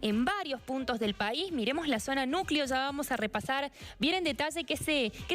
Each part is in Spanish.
en varios puntos del país. Miremos la zona núcleo, ya vamos a repasar bien en detalle qué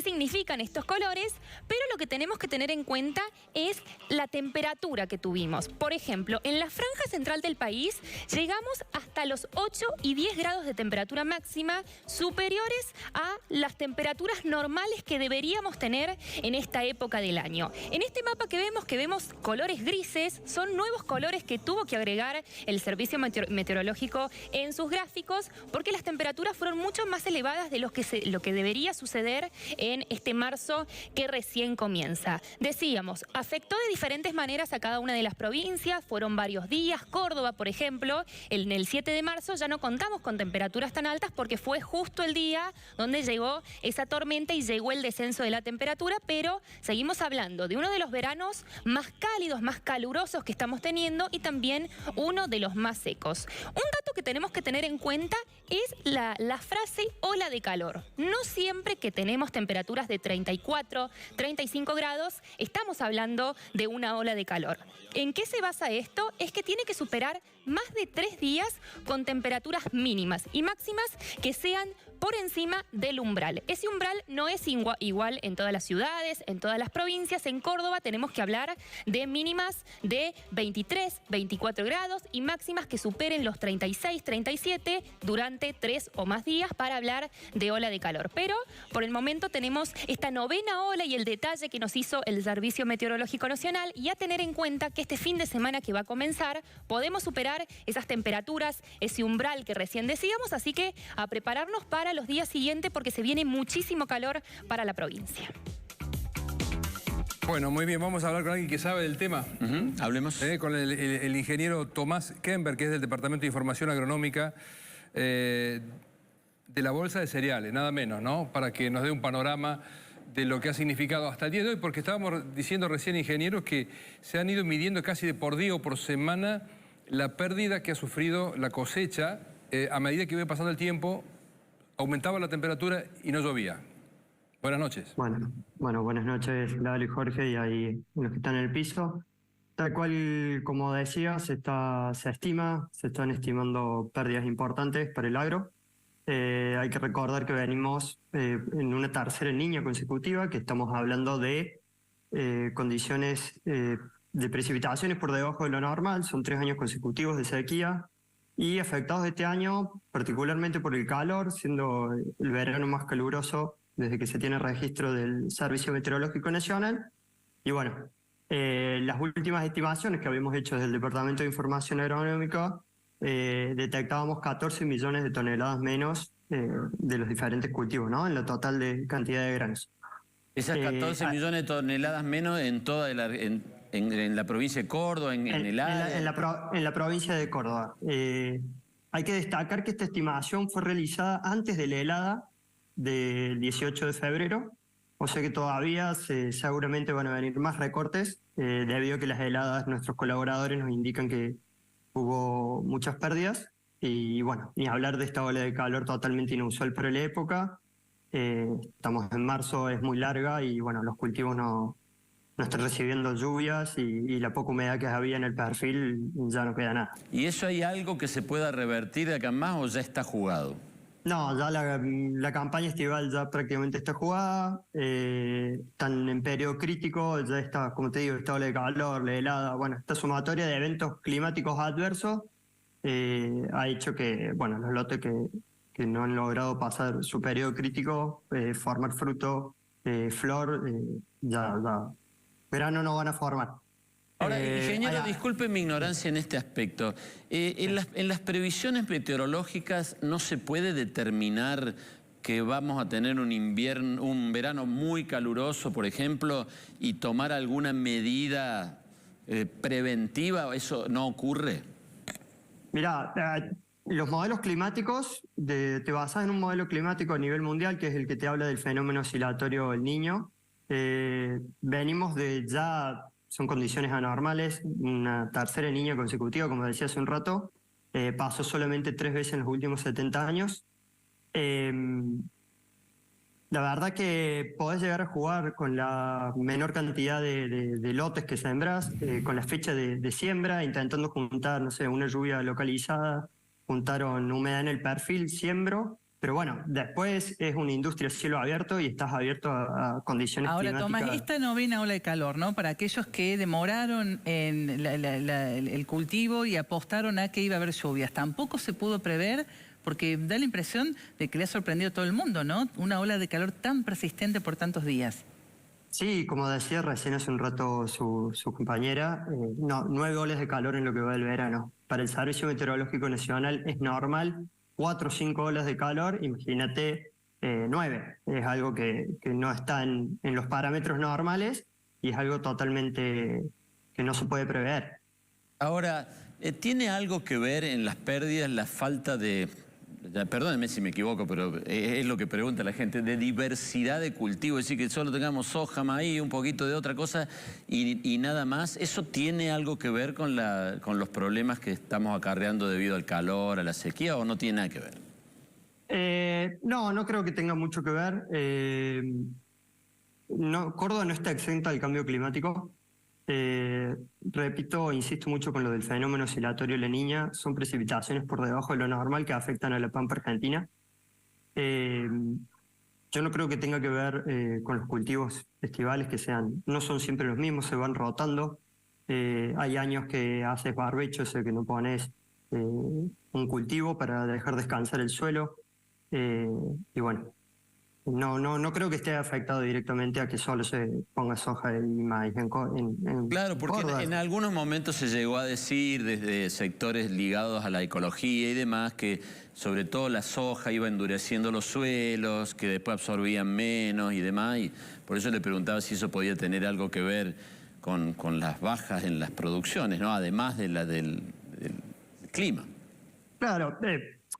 significan estos colores, pero lo que tenemos que tener en cuenta es la temperatura que tuvimos. Por ejemplo, en la franja central del país llegamos hasta los 8 y 10 grados de temperatura máxima, superiores a las temperaturas normales que deberíamos tener en esta época del año. En este mapa que vemos colores grises, son nuevos colores que tuvo que agregar el Servicio Meteorológico en sus gráficos, porque las temperaturas fueron mucho más elevadas de lo que debería suceder en este marzo que recién comienza. Decíamos, afectó de diferentes maneras a cada una de las provincias, fueron varios días. Córdoba, por ejemplo, en el 7 de marzo ya no contamos con temperaturas tan altas porque fue justo el día donde llegó esa tormenta y llegó el descenso de la temperatura, pero seguimos hablando de uno de los veranos más cálidos, más calurosos que estamos teniendo y también uno de los más secos. Un dato que tenemos que tener en cuenta es la frase ola de calor. No siempre que tenemos temperaturas de 34, 35 grados, estamos hablando de una ola de calor. ¿En qué se basa esto? Es que tiene que superar más de 3 días con temperaturas mínimas y máximas que sean por encima del umbral. Ese umbral no es igual en todas las ciudades, en todas las provincias. En Córdoba tenemos que hablar de mínimas de 23, 24 grados y máximas que superen los 36, 37 durante 3 o más días para hablar de ola de calor. Pero por el momento tenemos esta novena ola y el detalle que nos hizo el Servicio Meteorológico Nacional, y a tener en cuenta que este fin de semana que va a comenzar podemos superar esas temperaturas, ese umbral que recién decíamos, así que a prepararnos para los días siguientes porque se viene muchísimo calor para la provincia. Bueno, muy bien, vamos a hablar con alguien que sabe del tema. Hablemos. Con el ingeniero Tomás Kember, que es del Departamento de Información Agronómica de la Bolsa de Cereales, nada menos, ¿no? Para que nos dé un panorama de lo que ha significado hasta el día de hoy, porque estábamos diciendo recién, ingenieros, que se han ido midiendo casi de por día o por semana la pérdida que ha sufrido la cosecha a medida que iba pasando el tiempo, aumentaba la temperatura y no llovía. Buenas noches. Bueno, buenas noches, Lalo y Jorge, y ahí los que están en el piso. Tal cual, como decía, se están estimando pérdidas importantes para el agro. Hay que recordar que venimos en una tercera niña consecutiva, que estamos hablando de condiciones de precipitaciones por debajo de lo normal. Son 3 años consecutivos de sequía y afectados este año particularmente por el calor, siendo el verano más caluroso desde que se tiene registro del Servicio Meteorológico Nacional. Y bueno, las últimas estimaciones que habíamos hecho desde el Departamento de Información Agronómica detectábamos 14 millones de toneladas menos de los diferentes cultivos, ¿no? En la total de cantidad de granos. Esas 14 millones de toneladas menos en toda en la provincia de Córdoba, en el área. En la provincia de Córdoba. Hay que destacar que esta estimación fue realizada antes de la helada del 18 de febrero, o sea que todavía seguramente van a venir más recortes, debido a que las heladas, nuestros colaboradores nos indican que hubo muchas pérdidas, y bueno, ni hablar de esta ola de calor totalmente inusual para la época. Estamos en marzo, es muy larga y bueno, los cultivos no están recibiendo lluvias y la poca humedad que había en el perfil ya no queda nada. ¿Y eso hay algo que se pueda revertir de acá en más o ya está jugado? No, ya la campaña estival ya prácticamente está jugada, están en periodo crítico, ya está, como te digo, esta ola de calor, la helada, bueno, esta sumatoria de eventos climáticos adversos ha hecho que, bueno, los lotes que no han logrado pasar su periodo crítico, formar fruto, flor, ya verano no van a formar. Ahora, ingeniero, disculpe mi ignorancia en este aspecto. En las previsiones meteorológicas no se puede determinar que vamos a tener un verano muy caluroso, por ejemplo, y tomar alguna medida preventiva. ¿Eso no ocurre? Mira, los modelos climáticos, te basas en un modelo climático a nivel mundial, que es el que te habla del fenómeno oscilatorio El Niño. Venimos de ya... Son condiciones anormales, una tercera niña consecutiva, como decía hace un rato, pasó solamente 3 veces en los últimos 70 años. La verdad que podés llegar a jugar con la menor cantidad de lotes que sembrás, con la fecha de siembra, intentando juntar, no sé, una lluvia localizada juntaron humedad en el perfil, siembro, pero bueno, después es una industria a cielo abierto y estás abierto a condiciones climáticas. Ahora, Tomás, esta novena ola de calor, ¿no? Para aquellos que demoraron en el cultivo y apostaron a que iba a haber lluvias, tampoco se pudo prever, porque da la impresión de que le ha sorprendido a todo el mundo, ¿no? Una ola de calor tan persistente por tantos días. Sí, como decía recién hace un rato su compañera, 9 olas de calor en lo que va del verano. Para el Servicio Meteorológico Nacional es normal 4 o 5 olas de calor, imagínate 9. Es algo que no está en los parámetros normales y es algo totalmente que no se puede prever. Ahora, ¿tiene algo que ver en las pérdidas la falta de, perdónenme si me equivoco, pero es lo que pregunta la gente, de diversidad de cultivo? Es decir, que solo tengamos soja, maíz, un poquito de otra cosa y nada más. ¿Eso tiene algo que ver con los problemas que estamos acarreando debido al calor, a la sequía, o no tiene nada que ver? No creo que tenga mucho que ver. Córdoba no está exenta del cambio climático. Repito, insisto mucho con lo del fenómeno oscilatorio La Niña. Son precipitaciones por debajo de lo normal que afectan a la pampa argentina. Yo no creo que tenga que ver con los cultivos estivales, no son siempre los mismos, se van rotando. Hay años que haces barbecho, o sea que no pones un cultivo para dejar descansar el suelo. Y bueno, no creo que esté afectado directamente a que solo se ponga soja y maíz en Claro, porque en algunos momentos se llegó a decir desde sectores ligados a la ecología y demás que sobre todo la soja iba endureciendo los suelos, que después absorbían menos y demás, y por eso le preguntaba si eso podía tener algo que ver con las bajas en las producciones, ¿no? Además de del clima. Claro,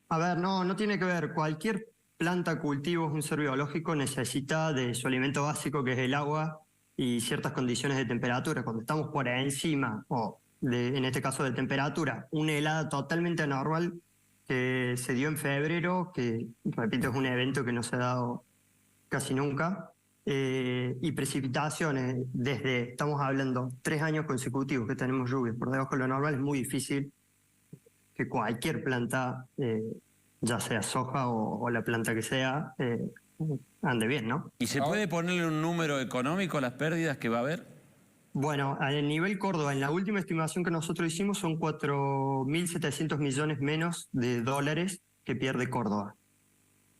a ver, no tiene que ver. Cualquier planta, cultivo, un ser biológico necesita de su alimento básico, que es el agua y ciertas condiciones de temperatura. Cuando estamos por encima, en este caso de temperatura, una helada totalmente anormal que se dio en febrero, que repito es un evento que no se ha dado casi nunca, y precipitaciones estamos hablando 3 años consecutivos que tenemos lluvias por debajo de lo normal, es muy difícil que cualquier planta, ya sea soja o la planta que sea, ande bien, ¿no? ¿Y se puede ponerle un número económico a las pérdidas que va a haber? Bueno, a nivel Córdoba, en la última estimación que nosotros hicimos son 4.700 millones menos de dólares que pierde Córdoba.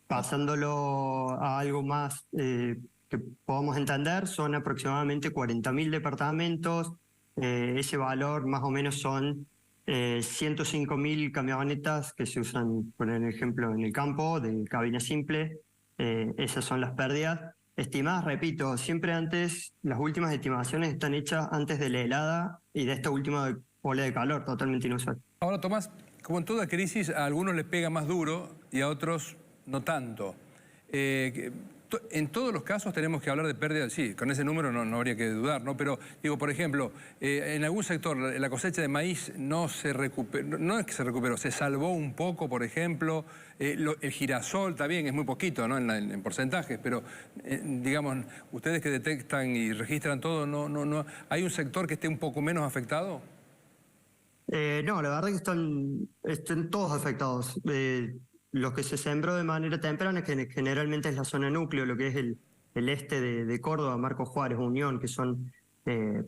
Pasándolo a algo más que podamos entender, son aproximadamente 40.000 departamentos. Ese valor más o menos son 105.000 camionetas que se usan, por ejemplo, en el campo, de cabina simple. Esas son las pérdidas estimadas, repito, siempre antes, las últimas estimaciones están hechas antes de la helada y de esta última ola de calor, totalmente inusual. Ahora, Tomás, como en toda crisis, a algunos les pega más duro y a otros no tanto. En todos los casos tenemos que hablar de pérdidas, sí, con ese número no habría que dudar, ¿no? Pero, digo, por ejemplo, en algún sector la cosecha de maíz no se recuperó, no es que se recuperó, se salvó un poco, por ejemplo, el girasol también, es muy poquito, ¿no? En porcentajes, pero, digamos, ustedes que detectan y registran todo, no, ¿hay un sector que esté un poco menos afectado? No, la verdad que están todos afectados. Los que se sembró de manera temprana, que generalmente es la zona núcleo, lo que es el este de Córdoba, Marcos Juárez, Unión, que son,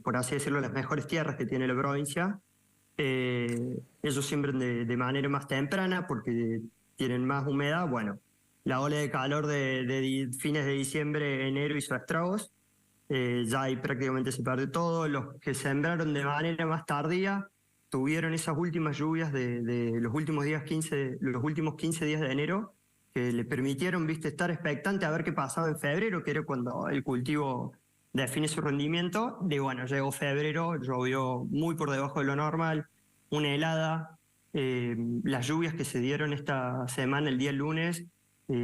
por así decirlo, las mejores tierras que tiene la provincia. Ellos siembran de manera más temprana porque tienen más humedad. Bueno, la ola de calor de fines de diciembre, enero hizo estragos. Ya ahí prácticamente se perdió todo. Los que sembraron de manera más tardía tuvieron esas últimas lluvias de los últimos 15 días de enero, que le permitieron, estar expectante a ver qué pasaba en febrero, que era cuando el cultivo define su rendimiento. Bueno, llegó febrero, llovió muy por debajo de lo normal, una helada. Las lluvias que se dieron esta semana, el día lunes,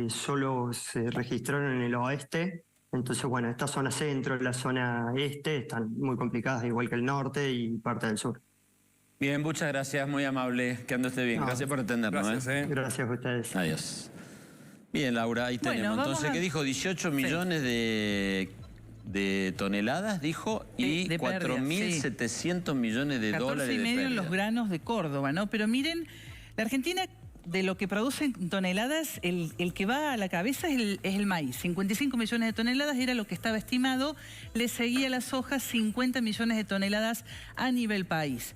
solo se registraron en el oeste. Entonces, bueno, esta zona centro, la zona este, están muy complicadas, igual que el norte y parte del sur. Bien, muchas gracias, muy amable, que ande usted bien. No, gracias por atendernos. Gracias, Gracias a ustedes. Adiós. Bien, Laura, ahí tenemos. Entonces, ¿qué dijo? 18 millones de toneladas, dijo, y 4.700 millones de dólares de pérdida. 14,5 en los granos de Córdoba, ¿no? Pero miren, la Argentina de lo que producen toneladas, el que va a la cabeza es el maíz. 55 millones de toneladas era lo que estaba estimado. Le seguía la soja, 50 millones de toneladas a nivel país.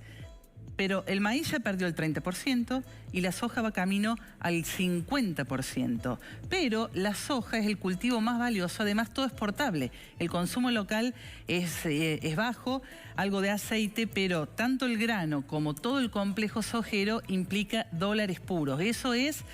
Pero el maíz ya perdió el 30% y la soja va camino al 50%. Pero la soja es el cultivo más valioso, además todo es exportable. El consumo local es bajo, algo de aceite, pero tanto el grano como todo el complejo sojero implica dólares puros. Eso es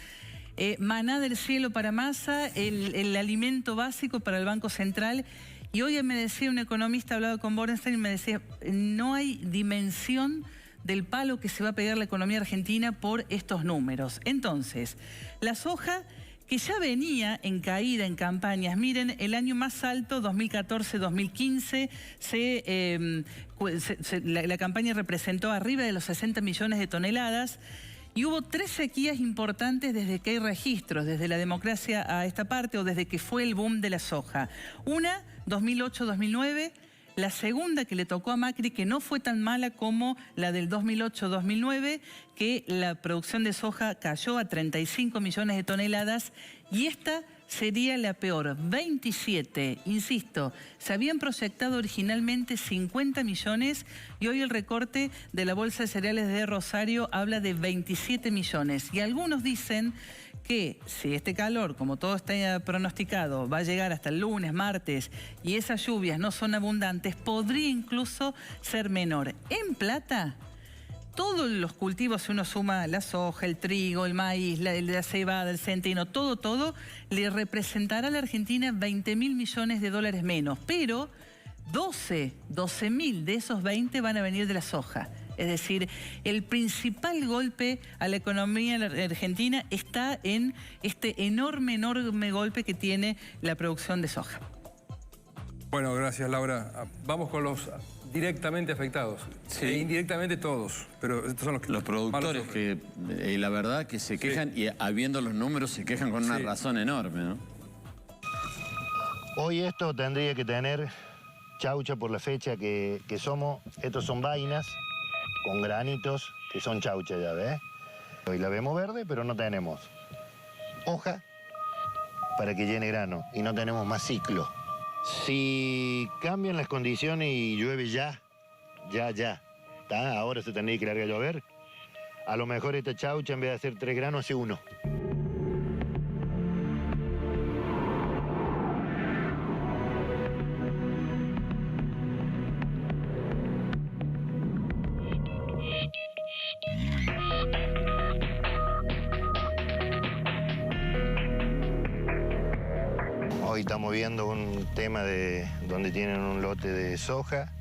maná del cielo para Massa, el alimento básico para el Banco Central. Y hoy me decía un economista, hablaba con Borenstein, y me decía, no hay dimensión del palo que se va a pegar la economía argentina por estos números. Entonces, la soja, que ya venía en caída en campañas, miren, el año más alto, 2014-2015, la campaña representó arriba de los 60 millones de toneladas, y hubo 3 sequías importantes desde que hay registros, desde la democracia a esta parte, o desde que fue el boom de la soja. Una, 2008-2009, la segunda que le tocó a Macri, que no fue tan mala como la del 2008-2009, que la producción de soja cayó a 35 millones de toneladas, y esta sería la peor, 27, insisto, se habían proyectado originalmente 50 millones y hoy el recorte de la Bolsa de Cereales de Rosario habla de 27 millones. Y algunos dicen que si este calor, como todo está pronosticado, va a llegar hasta el lunes, martes, y esas lluvias no son abundantes, podría incluso ser menor. En plata, todos los cultivos, si uno suma la soja, el trigo, el maíz, la cebada, el centeno, todo, le representará a la Argentina 20.000 millones de dólares menos. Pero 12.000 de esos 20 van a venir de la soja. Es decir, el principal golpe a la economía argentina está en este enorme golpe que tiene la producción de soja. Bueno, gracias, Laura. Vamos con los directamente afectados. Sí. Indirectamente todos, pero estos son los productores que, la verdad, que se quejan, y habiendo los números, se quejan con una razón enorme, ¿no? Hoy esto tendría que tener chaucha por la fecha que somos. Estos son vainas con granitos que son chaucha, ya ves. Hoy la vemos verde, pero no tenemos hoja para que llene grano y no tenemos más ciclo. Si cambian las condiciones y llueve ya, ¿tá? Ahora se tendría que largar a llover, a lo mejor esta chaucha en vez de hacer 3 granos hace 1. Hoy estamos viendo un tema de donde tienen un lote de soja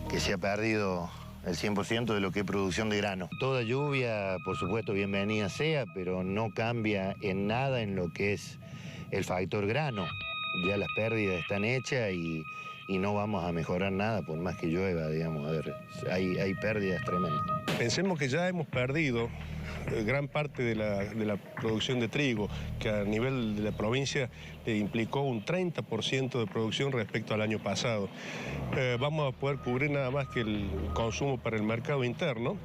que se ha perdido el 100% de lo que es producción de grano. Toda lluvia, por supuesto, bienvenida sea, pero no cambia en nada en lo que es el factor grano. Ya las pérdidas están hechas y no vamos a mejorar nada por más que llueva, digamos. A ver, hay pérdidas tremendas. Pensemos que ya hemos perdido gran parte de la producción de trigo, que a nivel de la provincia implicó un 30% de producción respecto al año pasado. Vamos a poder cubrir nada más que el consumo para el mercado interno,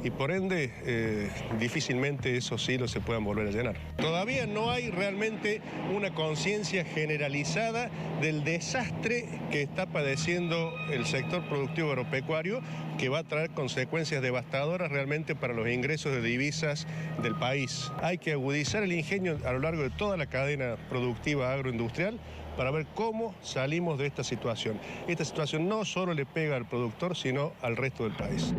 y por ende difícilmente esos silos se puedan volver a llenar. Todavía no hay realmente una conciencia generalizada del desastre que está padeciendo el sector productivo agropecuario, que va a traer consecuencias devastadoras realmente para los ingresos de divisas del país. Hay que agudizar el ingenio a lo largo de toda la cadena productiva agroindustrial para ver cómo salimos de esta situación. Esta situación no solo le pega al productor, sino al resto del país.